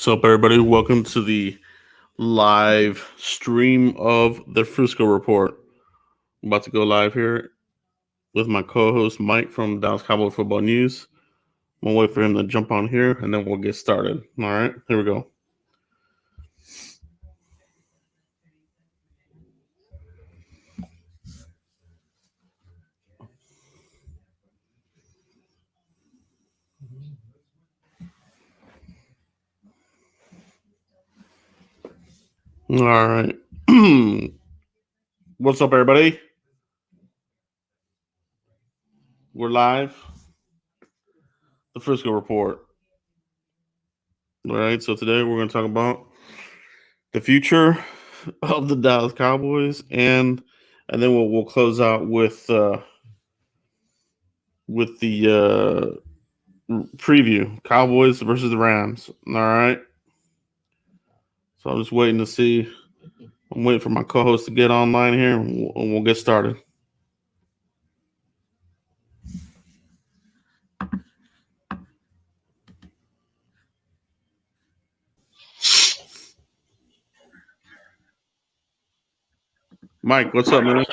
What's up, everybody? Welcome to the live stream of the Frisco Report. I'm about to go live here with my co-host Mike from Dallas Cowboy Football News. I'm gonna wait for him to jump on here, and then we'll get started. All right, here we go. All right. What's up, everybody? We're live. The Frisco Report. All right. So today we're going to talk about the future of the Dallas Cowboys, and then we'll close out with the preview: Cowboys versus the Rams. All right. So I'm just waiting to see. I'm waiting for my co-host to get online here, and we'll get started. Mike, what's up, man?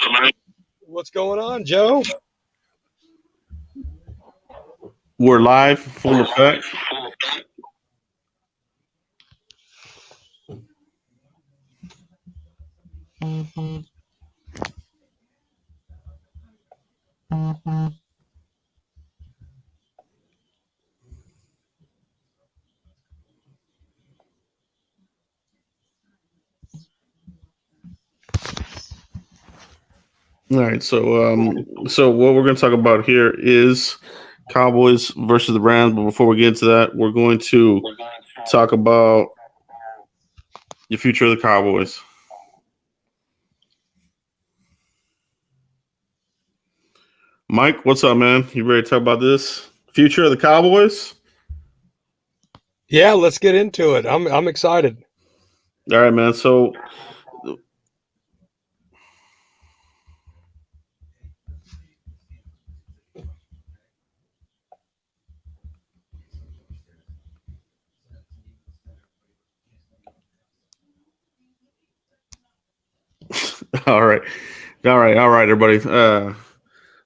What's going on, Joe? We're live, full effect. All right, so what we're going to talk about here is Cowboys versus the Rams. But before we get into that, we're going to talk about the future of the Cowboys. Mike, what's up, man? You ready to talk about this future of the Cowboys? Yeah, let's get into it. I'm excited. All right, man. So all right, everybody.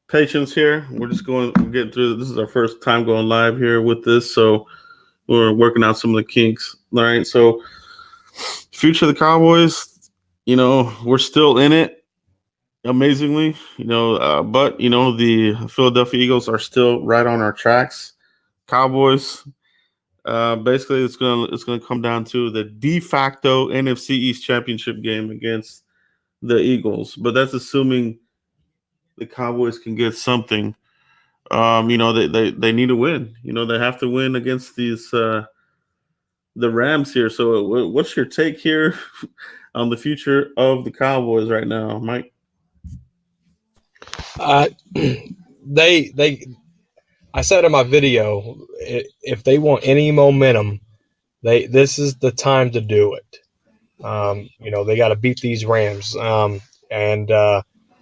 Patience here. We're getting through. This is our first time going live here with this, so we're working out some of the kinks. All right, so future of the Cowboys. We're still in it. Amazingly, but the Philadelphia Eagles are still right on our tracks. Cowboys. Basically, it's gonna come down to the de facto NFC East championship game against the Eagles, but that's assuming the Cowboys can get something. They need to win. They have to win against the Rams here. So, what's your take here on the future of the Cowboys right now, Mike? They I said in my video, if they want any momentum, this is the time to do it. They got to beat these Rams, and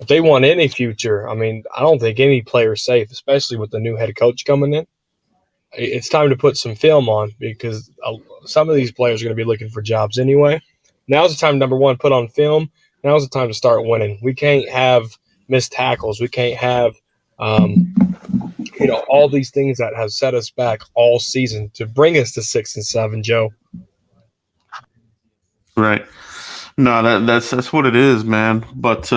if they want any future, I mean, I don't think any player's safe, especially with the new head coach coming in. It's time to put some film on because some of these players are going to be looking for jobs anyway. Now's the time, number one, put on film. Now's the time to start winning. We can't have missed tackles. We can't have, all these things that have set us back all season to bring us to 6-7, Joe. Right. No, that's what it is, man. But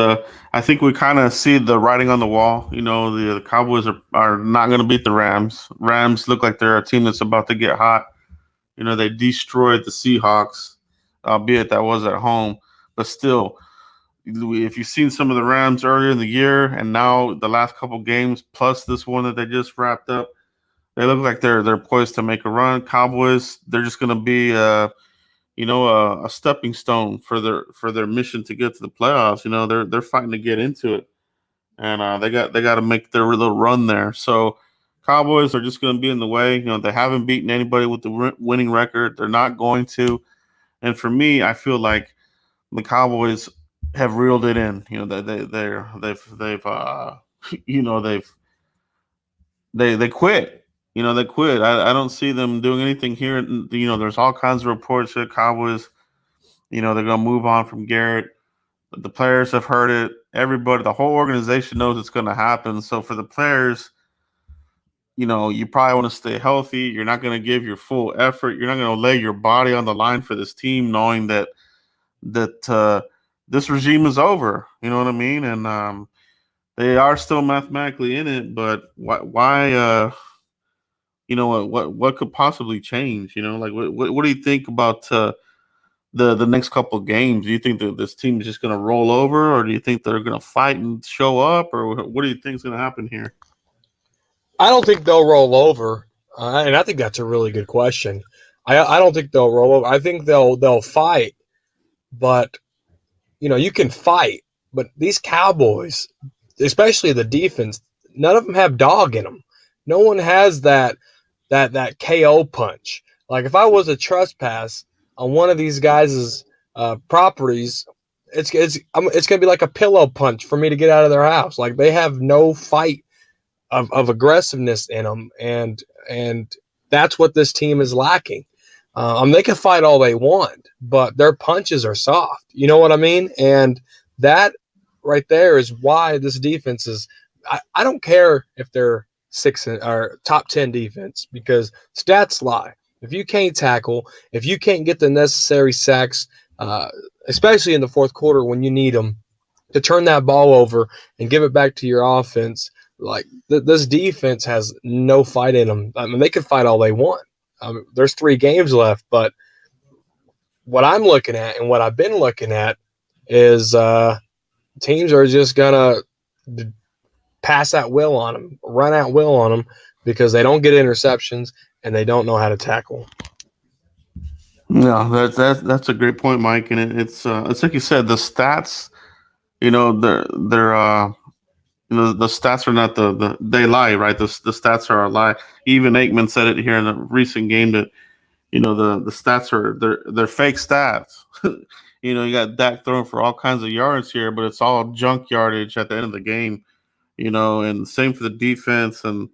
I think we kind of see the writing on the wall. The Cowboys are not going to beat the Rams. Rams look like they're a team that's about to get hot. They destroyed the Seahawks, albeit that was at home. But still, if you've seen some of the Rams earlier in the year and now the last couple games, plus this one that they just wrapped up, they look like they're poised to make a run. Cowboys, they're just going to be a stepping stone for their mission to get to the playoffs. They're fighting to get into it, and they got to make their little run there. So Cowboys are just going to be in the way. They haven't beaten anybody with the winning record. They're not going to. And for me, I feel like the Cowboys have reeled it in. They've they quit. They quit. I don't see them doing anything here. There's all kinds of reports that Cowboys, they're going to move on from Garrett. The players have heard it. Everybody, the whole organization knows it's going to happen. So for the players, you probably want to stay healthy. You're not going to give your full effort. You're not going to lay your body on the line for this team, knowing that this regime is over. You know what I mean? And they are still mathematically in it, but why? What could possibly change? Like what do you think about the next couple of games? Do you think that this team is just going to roll over, or do you think they're going to fight and show up, or what do you think is going to happen here? I don't think they'll roll over, and I think that's a really good question. I don't think they'll roll over. I think they'll fight, but you can fight, but these Cowboys, especially the defense, none of them have dog in them. No one has that KO punch. Like if I was a trespass on one of these guys' properties, it's gonna be like a pillow punch for me to get out of their house. Like they have no fight of aggressiveness in them, and that's what this team is lacking. They can fight all they want, but their punches are soft. You know what I mean? And that right there is why this defense is. I don't care if they're or top 10 defense, because stats lie. If you can't tackle, if you can't get the necessary sacks, especially in the fourth quarter when you need them to turn that ball over and give it back to your offense, like this defense has no fight in them. I mean, they can fight all they want. There's 3 games left, but what I'm looking at and what I've been looking at is teams are just gonna pass at will on them, run at will on them, because they don't get interceptions and they don't know how to tackle. No, that's a great point, Mike. And it's like you said, the stats. The stats are not they lie, right? The stats are a lie. Even Aikman said it here in a recent game that the stats are they're fake stats. You got Dak throwing for all kinds of yards here, but it's all junk yardage at the end of the game. And same for the defense. And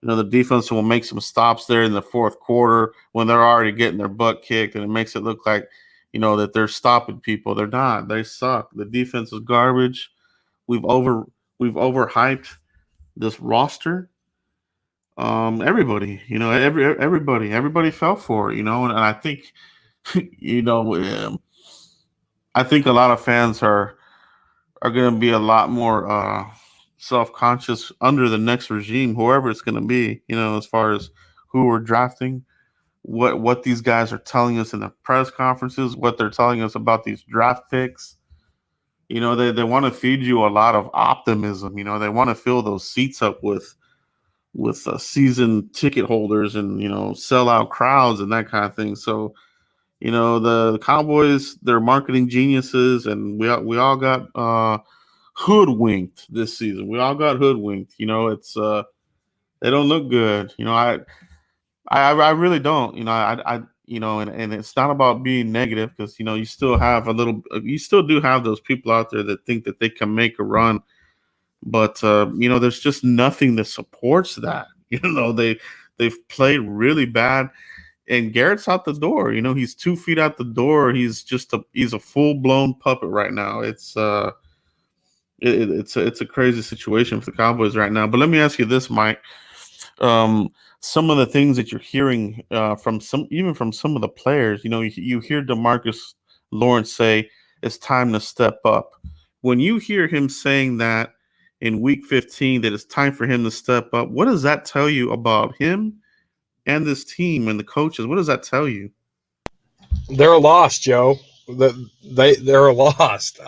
the defense will make some stops there in the fourth quarter when they're already getting their butt kicked, and it makes it look like that they're stopping people. They're not. They suck. The defense is garbage. We've over we've overhyped this roster. Everybody, everybody fell for it. And I think you know I think a lot of fans are going to be a lot more self conscious under the next regime, whoever it's going to be. As far as who we're drafting, what these guys are telling us in the press conferences, what they're telling us about these draft picks. They want to feed you a lot of optimism. They want to fill those seats up with season ticket holders and sellout crowds and that kind of thing. So the Cowboys, they're marketing geniuses, and we all got hoodwinked this season. We all got hoodwinked. It's they don't look good. I really don't. And it's not about being negative, because you still have you still do have those people out there that think that they can make a run, but there's just nothing that supports that. They've played really bad, and Garrett's out the door. He's 2 feet out the door. He's a full blown puppet right now. It's a crazy situation for the Cowboys right now. But let me ask you this, Mike. Um, some of the things that you're hearing from some of the players, you hear Demarcus Lawrence say it's time to step up. When you hear him saying that in Week 15, that it's time for him to step up, what does that tell you about him and this team and the coaches? What does that tell you? They're lost, Joe. They're lost.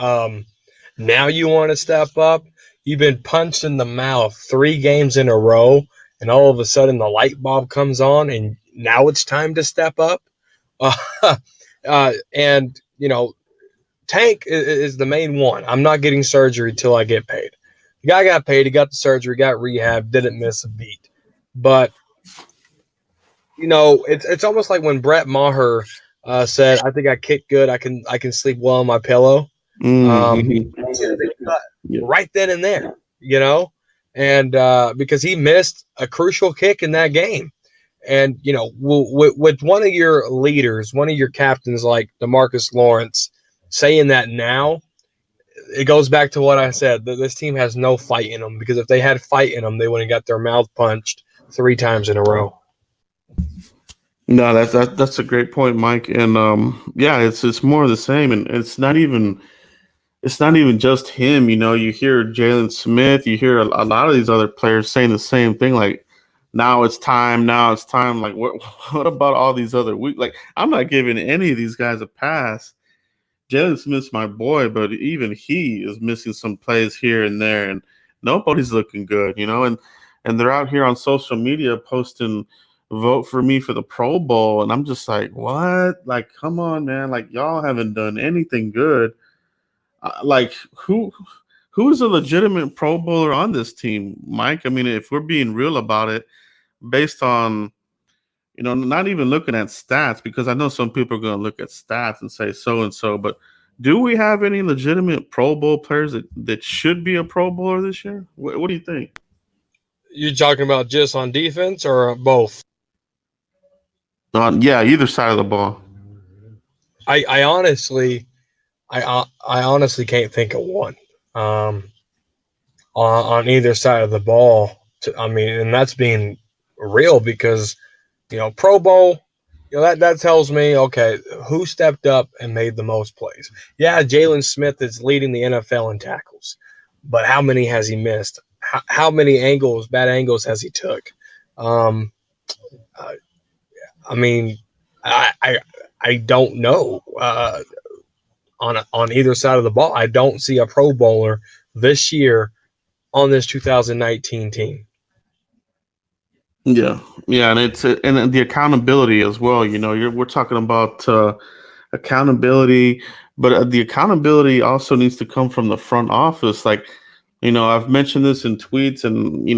Now you want to step up. You've been punched in the mouth 3 games in a row, and all of a sudden the light bulb comes on, and now it's time to step up. And Tank is the main one. I'm not getting surgery till I get paid. The guy got paid. He got the surgery, got rehab, didn't miss a beat. But it's almost like when Brett Maher said, "I think I kick good. I can sleep well on my pillow." Mm-hmm. Right then and there. and because he missed a crucial kick in that game. And, with one of your leaders, one of your captains like DeMarcus Lawrence saying that now, it goes back to what I said, that this team has no fight in them, because if they had fight in them, they would have got their mouth punched 3 times in a row. No, that's a great point, Mike. And yeah, it's more of the same, and it's not even just him. You hear Jalen Smith, you hear a lot of these other players saying the same thing, like now it's time, now it's time. Like what about all these other week? Like I'm not giving any of these guys a pass. Jalen Smith's my boy, but even he is missing some plays here and there, and nobody's looking good. And they're out here on social media posting vote for me for the Pro Bowl, and I'm just like, what? Like, come on, man! Like, y'all haven't done anything good. Like, who's a legitimate Pro Bowler on this team, Mike? I mean, if we're being real about it, based on not even looking at stats, because I know some people are going to look at stats and say so and so, but do we have any legitimate Pro Bowl players that should be a Pro Bowler this year? What do you think? You talking about just on defense or both? Yeah, either side of the ball. I honestly, I honestly can't think of one on either side of the ball. And that's being real, because Pro Bowl, that tells me, okay, who stepped up and made the most plays. Yeah, Jalen Smith is leading the NFL in tackles, but how many has he missed? How many bad angles has he took? I mean, I don't know. On either side of the ball, I don't see a Pro Bowler this year on this 2019 team. Yeah, yeah, and and the accountability as well. We're talking about accountability, but the accountability also needs to come from the front office. Like, I've mentioned this in tweets and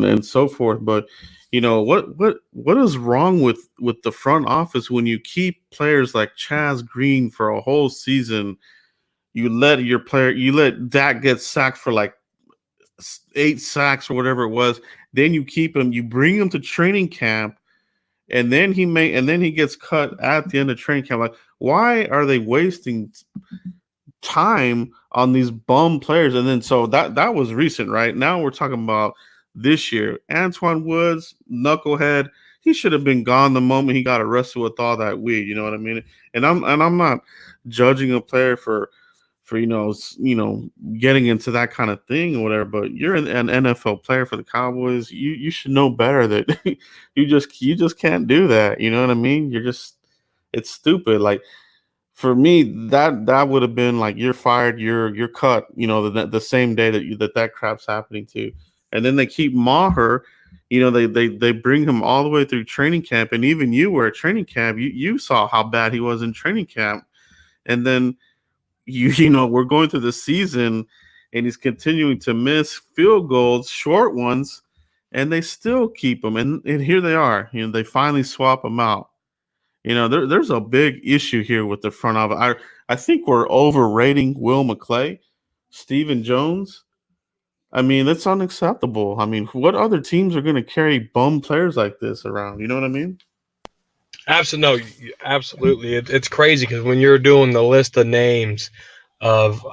and so forth, but what is wrong with the front office when you keep players like Chaz Green for a whole season? You let Dak get sacked for like 8 sacks or whatever it was. Then you keep him, you bring him to training camp, and then he gets cut at the end of training camp. Like, why are they wasting time on these bum players? And then so that was recent, right? Now we're talking about this year. Antoine Woods, knucklehead, he should have been gone the moment he got arrested with all that weed. You know what I mean? And I'm not judging a player for getting into that kind of thing or whatever, but you're an NFL player for the Cowboys. You should know better that you just can't do that. You know what I mean? It's stupid. Like, for me, that would have been like, you're fired, you're cut. The same day that crap's happening to, and then they keep Maher. They bring him all the way through training camp, and even you were at training camp. You saw how bad he was in training camp, and then we're going through the season, and he's continuing to miss field goals, short ones, and they still keep him. And here they are. They finally swap him out. There's a big issue here with the front office. I think we're overrating Will McClay, Stephen Jones. I mean, that's unacceptable. I mean, what other teams are going to carry bum players like this around? You know what I mean? Absolutely, no, absolutely. It's crazy, because when you're doing the list of names of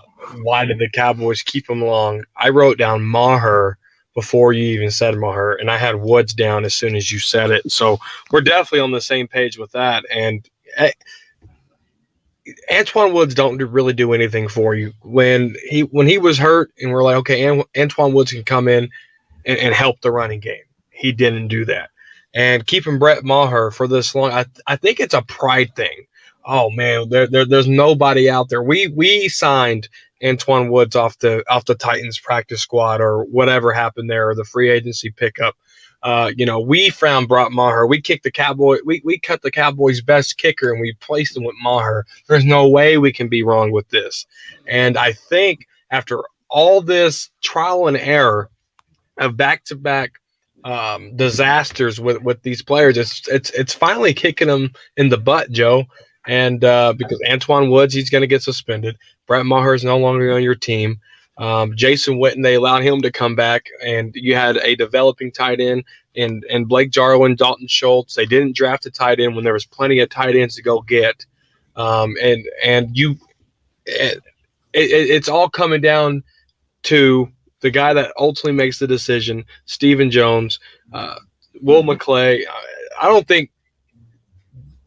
why did the Cowboys keep him long, I wrote down Maher before you even said Maher, and I had Woods down as soon as you said it. So we're definitely on the same page with that. And Antoine Woods don't really do anything for you. When he was hurt, and we're like, okay, Antoine Woods can come in and help the running game. He didn't do that. And keeping Brett Maher for this long, I think it's a pride thing. Oh man, there's nobody out there. We signed Antoine Woods off the Titans practice squad, or whatever happened there, or the free agency pickup. We found Brett Maher. We kicked the Cowboy. We cut the Cowboys' best kicker, and we placed him with Maher. There's no way we can be wrong with this. And I think after all this trial and error of back-to-back disasters with these players, it's finally kicking them in the butt, Joe. And because Antoine Woods, he's going to get suspended. Brett Maher is no longer on your team. Jason Witten, they allowed him to come back, and you had a developing tight end and Blake Jarwin, Dalton Schultz. They didn't draft a tight end when there was plenty of tight ends to go get, and it's all coming down to the guy that ultimately makes the decision, Stephen Jones, Will McClay. I don't think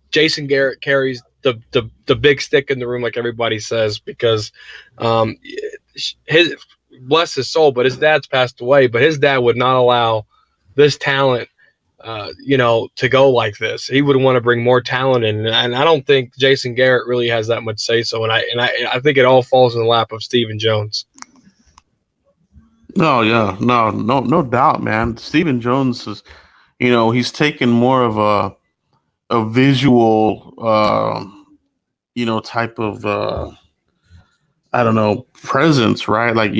Jason Garrett carries the big stick in the room like everybody says, because his bless his soul, but his dad's passed away. But his dad would not allow this talent, to go like this. He would want to bring more talent in, and I don't think Jason Garrett really has that much say so. And I think it all falls in the lap of Stephen Jones. No, yeah, no doubt, man. Stephen Jones is, he's taken more of a visual, type of, I don't know, presence, right? Like,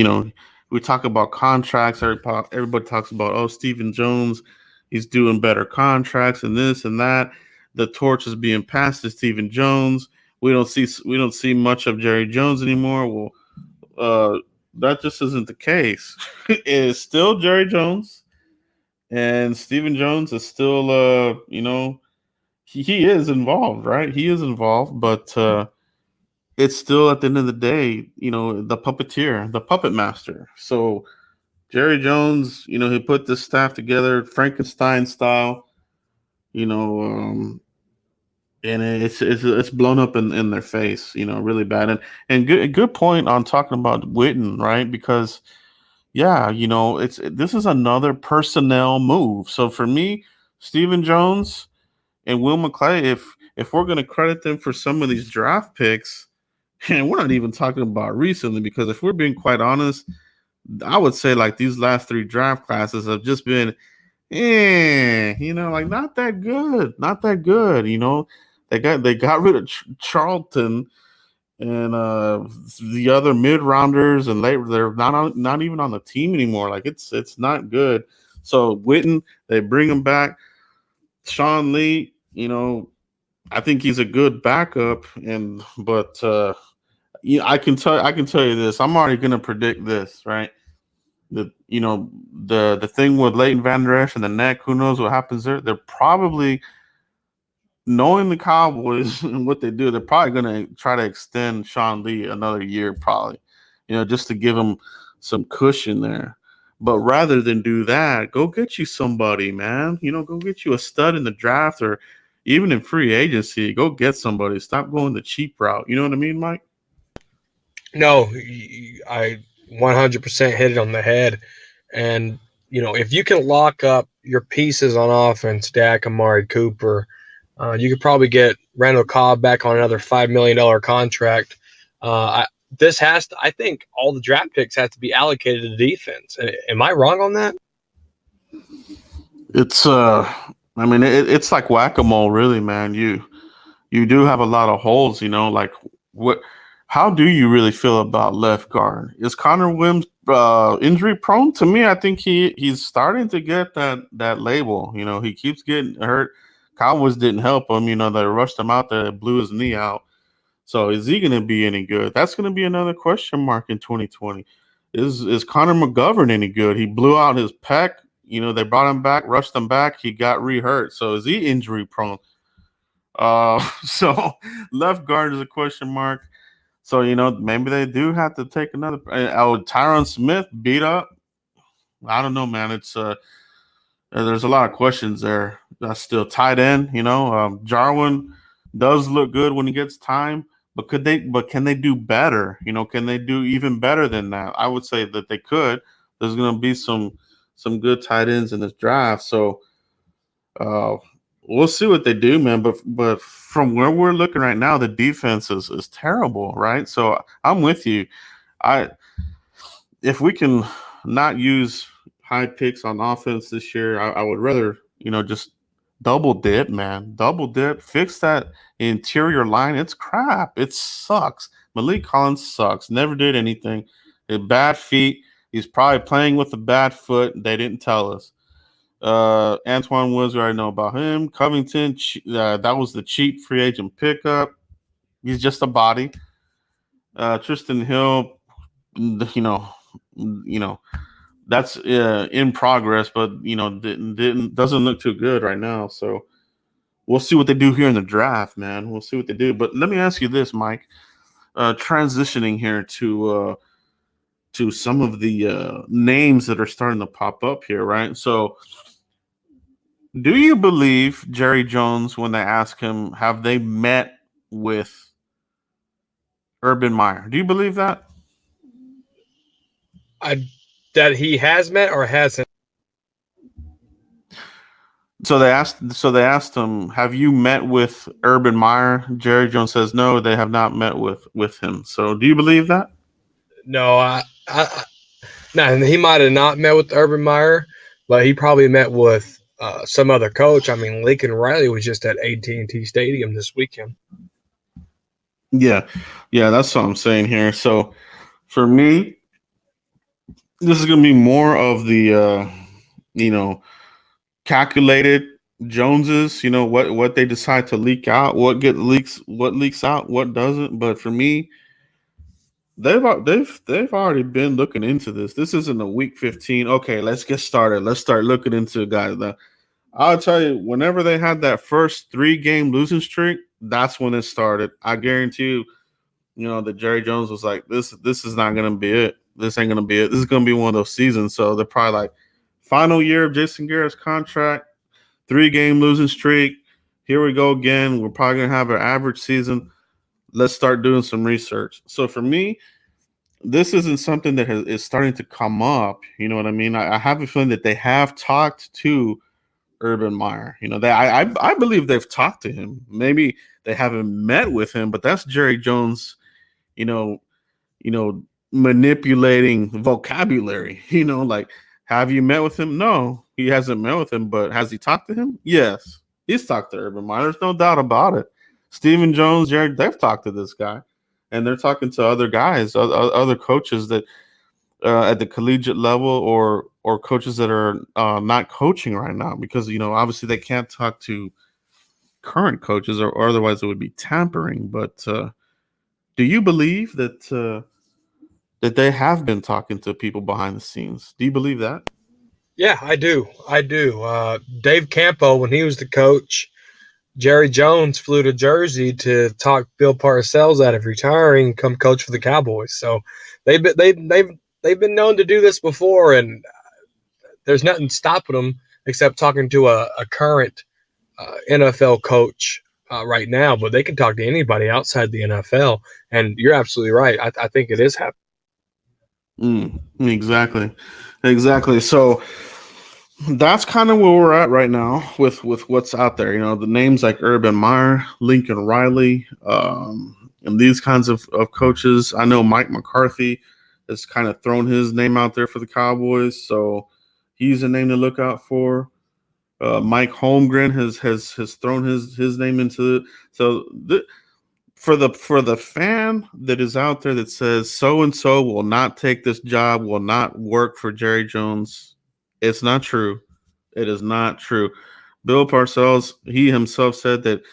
we talk about contracts. Everybody talks about, oh, Stephen Jones, he's doing better contracts and this and that. The torch is being passed to Stephen Jones. We don't see much of Jerry Jones anymore. Well, that just isn't the case. It is still Jerry Jones, and Stephen Jones is still, he is involved, right? He is involved, but it's still at the end of the day, the puppeteer, the puppet master. So Jerry Jones, he put this staff together, Frankenstein style, you know, um, and it's blown up in their face, really bad. And good point on talking about Witten, right? Because yeah, it's this is another personnel move. So for me, Stephen Jones and Will McClay, if we're going to credit them for some of these draft picks, and we're not even talking about recently, because if we're being quite honest, I would say like these last three draft classes have just been, like not that good, not that good. They got rid of Charlton and the other mid rounders, and they're not even on the team anymore. Like it's not good. So Witten, they bring him back. Sean Lee, I think he's a good backup, but I can tell you this. I'm already gonna predict this, right? The thing with Leighton Van Der Esch and the neck. Who knows what happens there? They're probably, knowing the Cowboys and what they do, they're probably gonna try to extend Sean Lee another year, probably. Just to give him some cushion there. But rather than do that, go get you somebody, man. Go get you a stud in the draft, or even in free agency. Go get somebody. Stop going the cheap route. You know what I mean, Mike? No, I 100% hit it on the head. And, if you can lock up your pieces on offense, Dak, Amari Cooper, you could probably get Randall Cobb back on another $5 million contract. I think all the draft picks have to be allocated to defense. Am I wrong on that? It's I mean, it's like whack-a-mole, really, man. You do have a lot of holes, like what how do you really feel about left guard? Is Connor Williams injury prone? To me, I think he's starting to get that label. He keeps getting hurt. Cowboys didn't help him. They rushed him out there, blew his knee out. So is he going to be any good? That's going to be another question mark in 2020. Is Connor McGovern any good? He blew out his pec. They brought him back, rushed him back. He got re-hurt. So is he injury prone? So left guard is a question mark. So maybe they do have to take another. Oh, Tyron Smith beat up. I don't know, man. It's there's a lot of questions there. That's still tight end. Jarwin does look good when he gets time, but could they? But can they do better? Can they do even better than that? I would say that they could. There's going to be some good tight ends in this draft. So uh, we'll see what they do, man. But from where we're looking right now, the defense is terrible, right? So I'm with you. I If we can not use high picks on offense this year, I would rather just double dip, man. Double dip. Fix that interior line. It's crap. It sucks. Malik Collins sucks. Never did anything. Bad feet. He's probably playing with a bad foot. They didn't tell us. Antoine Woods, we already know about him. Covington, that was the cheap free agent pickup. He's just a body. Tristan Hill, You know, that's in progress, but didn't doesn't look too good right now. So we'll see what they do here in the draft, man. We'll see what they do. But let me ask you this, Mike. Transitioning here to some of the names that are starting to pop up here, right? So, do you believe Jerry Jones when they ask him, have they met with Urban Meyer? Do you believe that? I that he has met or hasn't. So they asked him, have you met with Urban Meyer? Jerry Jones says no, they have not met with him. So, do you believe that? No, now he might have not met with Urban Meyer, but he probably met with some other coach. I mean, Lincoln Riley was just at AT&T Stadium this weekend. Yeah, yeah, that's what I'm saying here. So, for me, this is going to be more of the you know calculated Joneses. What they decide to leak out, what leaks out, what doesn't. But for me, they've already been looking into this. This isn't a week 15. Okay, let's get started. Let's start looking into guys. I'll tell you, whenever they had that first 3-game losing streak, that's when it started. I guarantee you, that Jerry Jones was like, this is not gonna be it. This ain't gonna be it. This is gonna be one of those seasons. So they're probably like, final year of Jason Garrett's contract, 3-game losing streak. Here we go again. We're probably gonna have an average season. Let's start doing some research. So for me, this isn't something that is starting to come up. You know what I mean? I have a feeling that they have talked to Urban Meyer. I believe they've talked to him. Maybe they haven't met with him, but that's Jerry Jones. You know, manipulating vocabulary. Like, have you met with him? No, he hasn't met with him. But has he talked to him? Yes, he's talked to Urban Meyer. There's no doubt about it. Stephen Jones, Jared, they've talked to this guy, and they're talking to other guys, other coaches that at the collegiate level or coaches that are not coaching right now because obviously they can't talk to current coaches or otherwise it would be tampering. But do you believe that they have been talking to people behind the scenes? Do you believe that? Yeah, I do. I do. Dave Campo, when he was the coach, Jerry Jones flew to Jersey to talk Bill Parcells out of retiring and come coach for the Cowboys. So they've been known to do this before, and there's nothing stopping them except talking to a current NFL coach right now. But they can talk to anybody outside the NFL. And you're absolutely right. I think it is happening. Exactly, exactly. So that's kind of where we're at right now with what's out there. The names like Urban Meyer, Lincoln Riley, and these kinds of coaches. I know Mike McCarthy has kind of thrown his name out there for the Cowboys, so he's a name to look out for. Mike Holmgren has thrown his name into it. So for the fan that is out there that says so and so will not take this job, will not work for Jerry Jones, it's not true. It is not true. Bill Parcells, he himself said that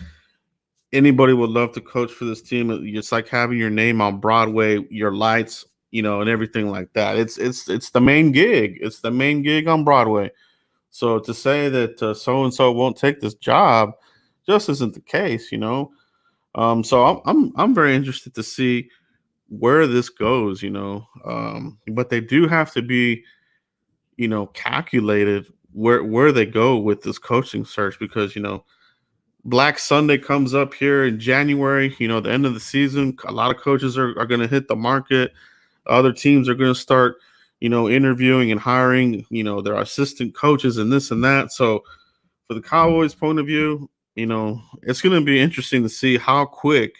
anybody would love to coach for this team. It's like having your name on Broadway, your lights, and everything like that. It's the main gig. It's the main gig on Broadway. So to say that so and so won't take this job just isn't the case. So I'm very interested to see where this goes. But they do have to be calculated where they go with this coaching search because Black Sunday comes up here in January, the end of the season. A lot of coaches are going to hit the market. Other teams are going to start, interviewing and hiring, their assistant coaches and this and that. So, for the Cowboys' point of view, it's going to be interesting to see how quick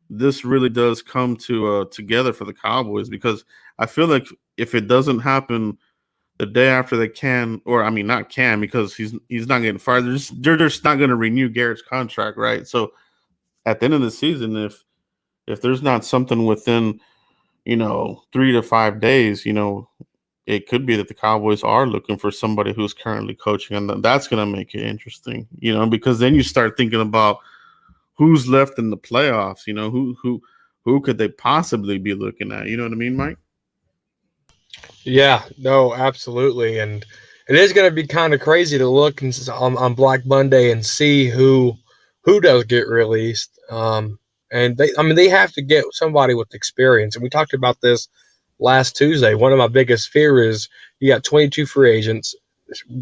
this really does come together for the Cowboys because I feel like if it doesn't happen the day after they can, or I mean not can because he's not getting fired. They're just not going to renew Garrett's contract, right? So at the end of the season, if there's not something within 3 to 5 days, it could be that the Cowboys are looking for somebody who's currently coaching, and that's going to make it interesting, because then you start thinking about who's left in the playoffs. Who could they possibly be looking at? You know what I mean, Mike? Yeah, no, absolutely, and it is going to be kind of crazy to look on Black Monday and see who does get released. And I mean, they have to get somebody with experience. And we talked about this last Tuesday. One of my biggest fears is you got 22 free agents.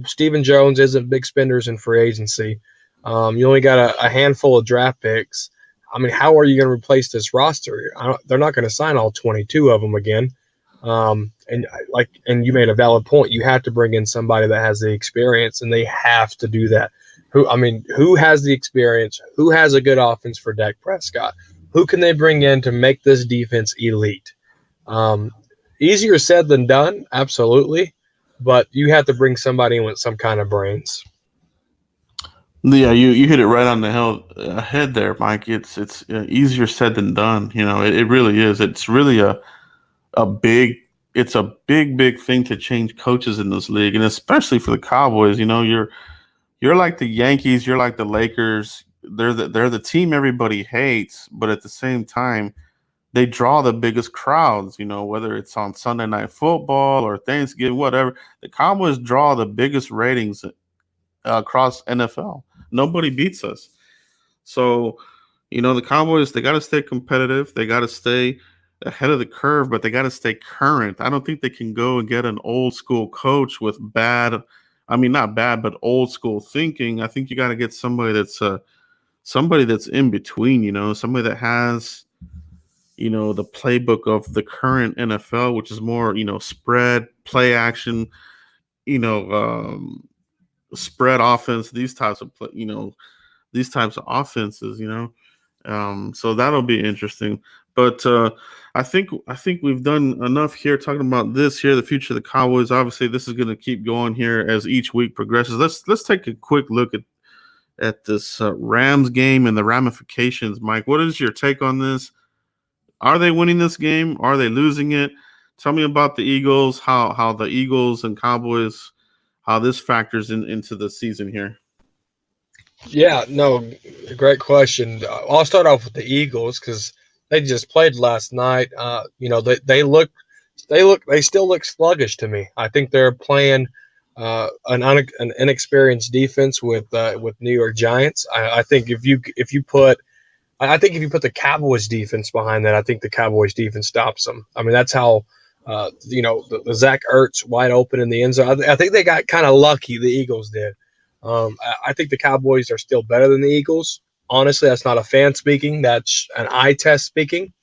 Stephen Jones isn't big spenders in free agency. You only got a handful of draft picks. I mean, how are you going to replace this roster? They're not going to sign all 22 of them again. And you made a valid point. You have to bring in somebody that has the experience, and they have to do that. Who has the experience? Who has a good offense for Dak Prescott? Who can they bring in to make this defense elite? Um, Easier said than done, absolutely, but you have to bring somebody in with some kind of brains. Yeah, you hit it right on the head there, Mike. It's easier said than done. It really is. It's really a big it's a big thing to change coaches in this league, and especially for the Cowboys. You're like the Yankees, you're like the Lakers. They're the team everybody hates, but at the same time, they draw the biggest crowds. Whether it's on Sunday Night Football or Thanksgiving, whatever. The Cowboys draw the biggest ratings across NFL. Nobody beats us. So, the Cowboys, they got to stay competitive. They got to stay ahead of the curve, but they got to stay current. I don't think they can go and get an old school coach with not bad, but old school thinking. I think you got to get somebody that's in between, somebody that has, the playbook of the current NFL, which is more, spread, play action, you know, um, spread offense, these types of offenses, so that'll be interesting. But I think we've done enough here talking about this here, the future of the Cowboys. Obviously, this is going to keep going here as each week progresses. Let's take a quick look at this Rams game and the ramifications. Mike, what is your take on this? Are they winning this game? Are they losing it? Tell me about the Eagles. How the Eagles and Cowboys, how this factors into the season here. Yeah, no, great question. I'll start off with the Eagles because they just played last night. They still look sluggish to me. I think they're playing an inexperienced defense with New York Giants. I think if you put the Cowboys defense behind that, I think the Cowboys defense stops them. I mean, that's how the Zach Ertz wide open in the end zone. I think they got kind of lucky. The Eagles did. I think the Cowboys are still better than the Eagles. Honestly, that's not a fan speaking. That's an eye test speaking.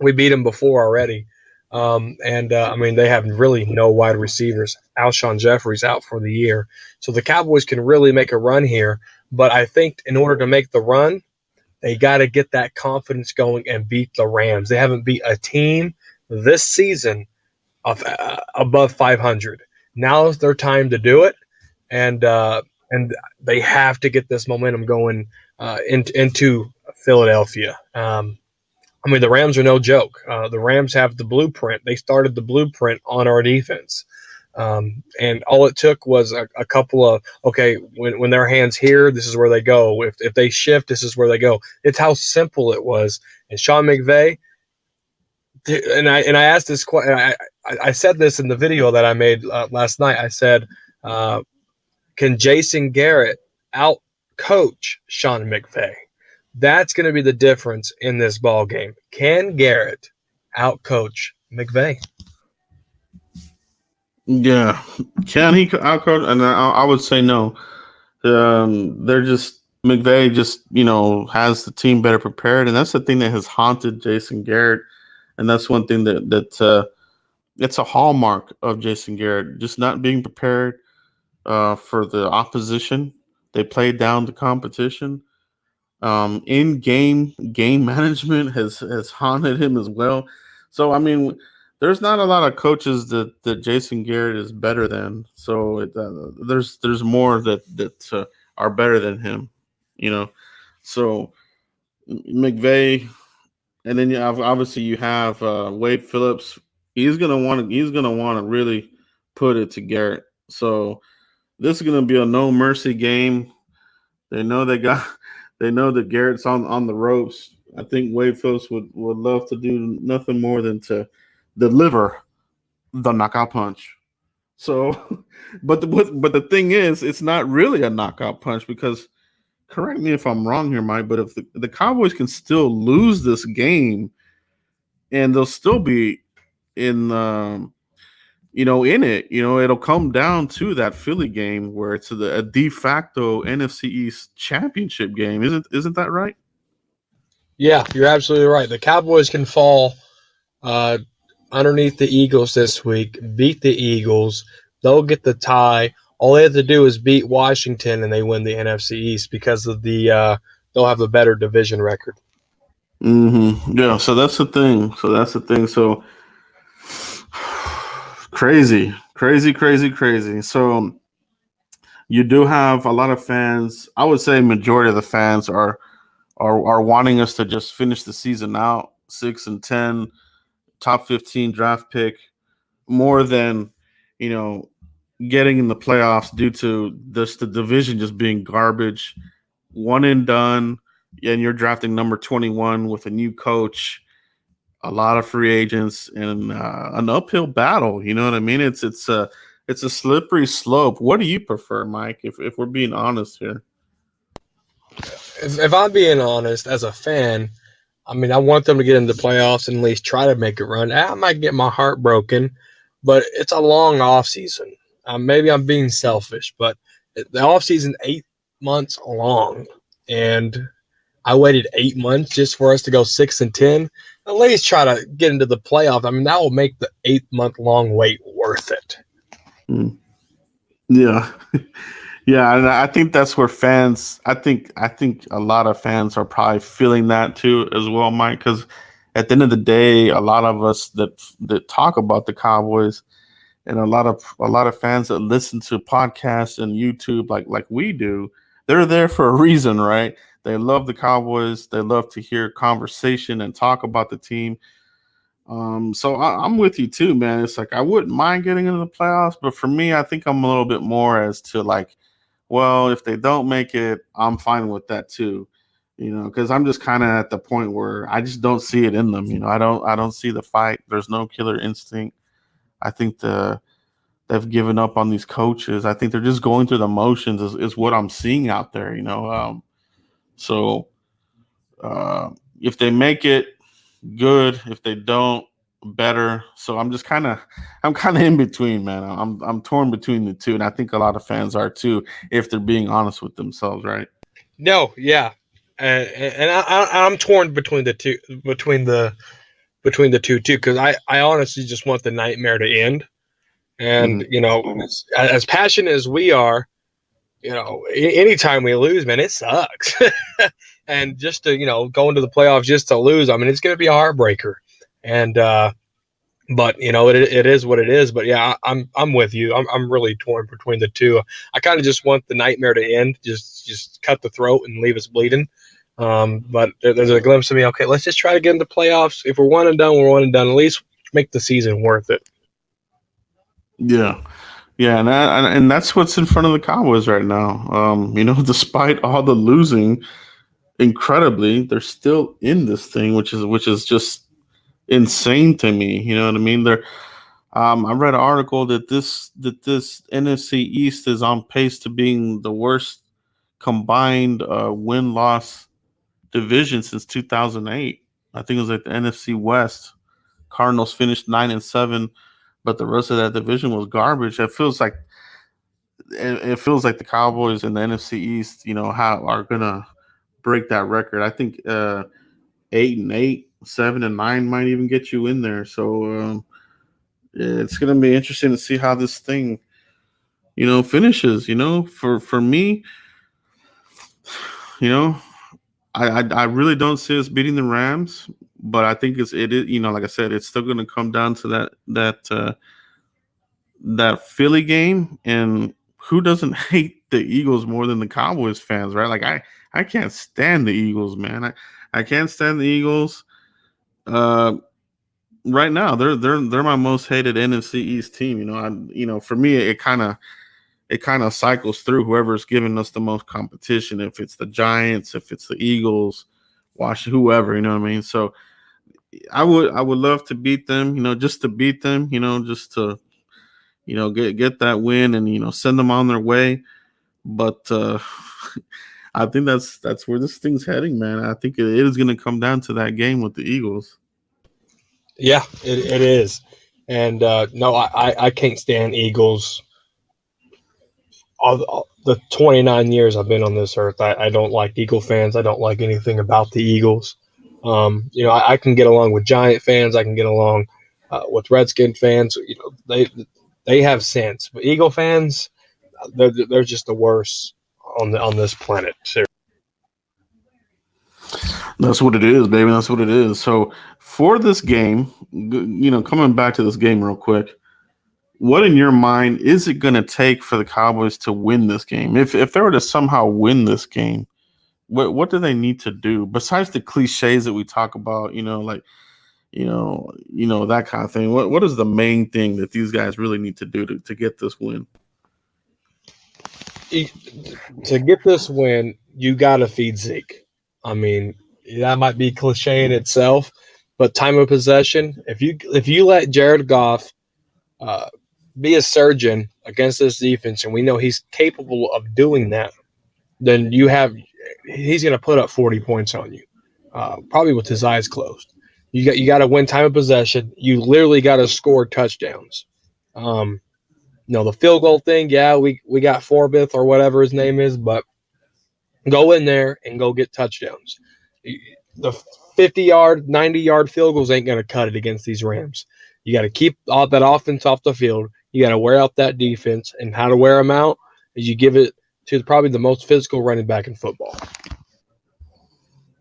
We beat them before already. I mean, they have really no wide receivers. Alshon Jeffrey's out for the year. So the Cowboys can really make a run here. But I think in order to make the run, they got to get that confidence going and beat the Rams. They haven't beat a team this season of above 500. Now is their time to do it, and and they have to get this momentum going into Philadelphia. I mean, the Rams are no joke. The Rams have the blueprint. They started the blueprint on our defense. And all it took was a couple of, okay, when their hands here, this is where they go. If they shift, this is where they go. It's how simple it was. And Sean McVay, and I asked this question. I said this in the video that I made last night. I said, can Jason Garrett out coach Sean McVay? That's going to be the difference in this ball game. Can Garrett out coach McVay? Yeah, can he outcoach? And I would say no. They're just McVay just has the team better prepared, and that's the thing that has haunted Jason Garrett, and that's one thing that it's a hallmark of Jason Garrett, just not being prepared for the opposition. They played down the competition. In game management has haunted him as well. So I mean, there's not a lot of coaches that Jason Garrett is better than. So there's more that are better than him, you know. So McVay, and then obviously you have Wade Phillips. He's gonna want to really put it to Garrett. So this is gonna be a no mercy game. They know they got. They know that Garrett's on the ropes. I think Wade Phillips would love to do nothing more than to deliver the knockout punch. So, but the thing is, it's not really a knockout punch because correct me if I'm wrong here, Mike. But if the Cowboys can still lose this game and they'll still be in in it, it'll come down to that Philly game where it's a de facto NFC East championship game. Isn't that right? Yeah, you're absolutely right. The Cowboys can fall uh, underneath the Eagles this week, beat the Eagles. They'll get the tie. All they have to do is beat Washington, and they win the NFC East because of they'll have a better division record. Yeah, so that's the thing. So crazy, crazy, crazy, crazy. So you do have a lot of fans. I would say majority of the fans are wanting us to just finish the season out 6-10, top 15 draft pick, more than you know getting in the playoffs due to this the division just being garbage, one and done, and you're drafting number 21 with a new coach, a lot of free agents, and an uphill battle. You know what I mean? It's a slippery slope. What do you prefer, Mike? If we're being honest here. If I'm being honest, as a fan, I mean, I want them to get into the playoffs and at least try to make it run. I might get my heart broken, but it's a long off season. Maybe I'm being selfish, but the off season 8 months long, and I waited 8 months just for us to go 6-10. At least try to get into the playoff. I mean, that will make the 8 month long wait worth it. Mm. Yeah. Yeah, and I think that's where fans. I think a lot of fans are probably feeling that too as well, Mike. Because at the end of the day, a lot of us that talk about the Cowboys, and a lot of fans that listen to podcasts and YouTube like we do, they're there for a reason, right? They love the Cowboys. They love to hear conversation and talk about the team. So I'm with you too, man. It's like I wouldn't mind getting into the playoffs, but for me, I think I'm a little bit more as to like, well, if they don't make it, I'm fine with that too. Because I'm just kind of at the point where I just don't see it in them. I don't see the fight. There's no killer instinct. I think they've given up on these coaches. I think they're just going through the motions is what I'm seeing out there. So uh, if they make it, good. If they don't, better. So I'm kind of in between, man. I'm torn between the two, and I think a lot of fans are too, if they're being honest with themselves, right? No, yeah, I'm torn between the two, between the two too, because I honestly just want the nightmare to end. And Mm-hmm. as passionate as we are, anytime we lose, man, it sucks. And just to go into the playoffs just to lose, I mean, it's going to be a heartbreaker. And but it is what it is. But yeah, I'm with you. I'm really torn between the two. I kind of just want the nightmare to end, just cut the throat and leave us bleeding. But there's a glimpse of me. Okay, let's just try to get into playoffs. If we're one and done, we're one and done. At least make the season worth it. Yeah, yeah, and that's what's in front of the Cowboys right now. Despite all the losing, incredibly, they're still in this thing, which is just insane to me. You know what I mean? I read an article that this NFC East is on pace to being the worst combined win loss division since 2008. I think it was like the NFC West. Cardinals finished 9-7, but the rest of that division was garbage. It feels like the Cowboys and the NFC East, how are gonna break that record. I think 8-8, 7-9 might even get you in there. So it's gonna be interesting to see how this thing, finishes. For me, you know, I really don't see us beating the Rams, but I think it is like I said, it's still going to come down to that Philly game, and who doesn't hate the Eagles more than the Cowboys fans, right? Like I can't stand the Eagles, man. I can't stand the Eagles. Uh, right now, they're my most hated NFC East team. For me, it kind of cycles through whoever's giving us the most competition. If it's the Giants, if it's the Eagles, Washington, whoever, you know what I mean. So I would love to beat them, just to beat them, just to get that win and send them on their way. But I think that's where this thing's heading, man. I think it is going to come down to that game with the Eagles. Yeah, it is. And no, I can't stand Eagles. All the 29 years I've been on this earth, I don't like Eagle fans. I don't like anything about the Eagles. I can get along with Giant fans. I can get along with Redskin fans. They have sense, but Eagle fans, they're just the worst on this planet. Seriously. That's what it is, baby. That's what it is. So for this game, coming back to this game real quick, what in your mind is it going to take for the Cowboys to win this game? If they were to somehow win this game, what do they need to do besides the cliches that we talk about? Like that kind of thing. What is the main thing that these guys really need to do to get this win? To get this win, you got to feed Zeke. I mean, that might be cliche in itself, but time of possession. If you let Jared Goff be a surgeon against this defense, and we know he's capable of doing that, then he's going to put up 40 points on you, probably with his eyes closed. You got to win time of possession. You literally got to score touchdowns. The field goal thing, yeah, we got Forbith or whatever his name is, but go in there and go get touchdowns. The 50-yard, 90-yard field goals ain't going to cut it against these Rams. You got to keep all that offense off the field. You got to wear out that defense, and how to wear them out is you give it to probably the most physical running back in football.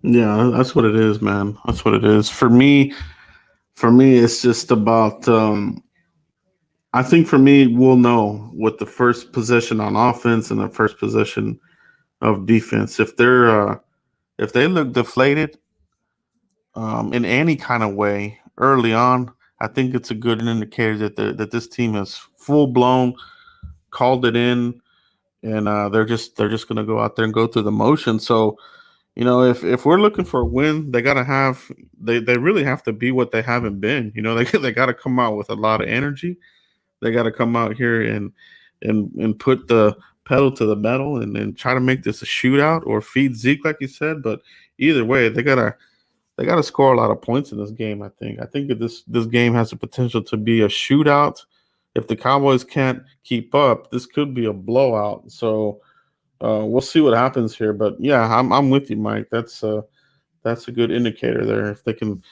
Yeah, that's what it is, man. That's what it is. For me, it's just about. I think for me, we'll know with the first possession on offense and the first possession of defense if they look deflated in any kind of way early on. I think it's a good indicator that this team has full blown called it in, and they're just going to go out there and go through the motion. So if we're looking for a win, they really have to be what they haven't been. They got to come out with a lot of energy. They got to come out here and put the pedal to the metal and try to make this a shootout or feed Zeke, like you said. But either way, they gotta score a lot of points in this game. I think that this game has the potential to be a shootout. If the Cowboys can't keep up, this could be a blowout. So we'll see what happens here. But yeah, I'm with you, Mike. That's a good indicator there. If they can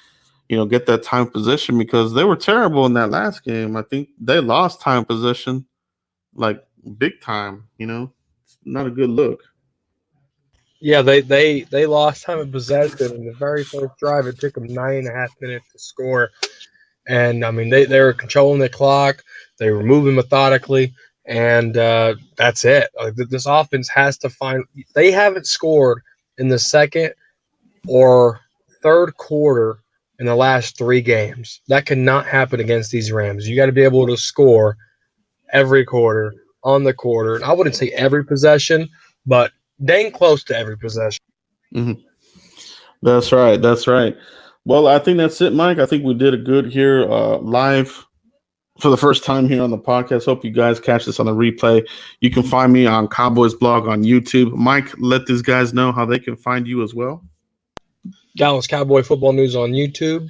get that time position, because they were terrible in that last game. I think they lost time position like big time. It's not a good look. Yeah, they lost time of possession in the very first drive. It took them 9.5 minutes to score. And, I mean, they were controlling the clock. They were moving methodically. And that's it. This offense has to find – they haven't scored in the second or third quarter in the last 3 games. That cannot happen against these Rams. You got to be able to score every quarter, on the quarter. And I wouldn't say every possession, but dang close to every possession. Mm-hmm. That's right. That's right. Well, I think that's it, Mike. I think we did a good here live for the first time here on the podcast. Hope you guys catch this on the replay. You can find me on Cowboys Blog on YouTube. Mike, let these guys know how they can find you as well. Dallas Cowboy Football News on YouTube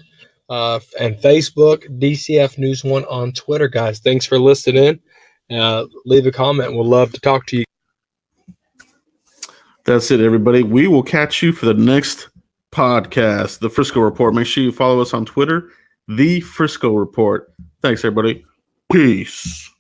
and Facebook, DCF News 1 on Twitter, guys. Thanks for listening in. Leave a comment. We'd love to talk to you. That's it, everybody. We will catch you for the next podcast, The Frisco Report. Make sure you follow us on Twitter, The Frisco Report. Thanks, everybody. Peace.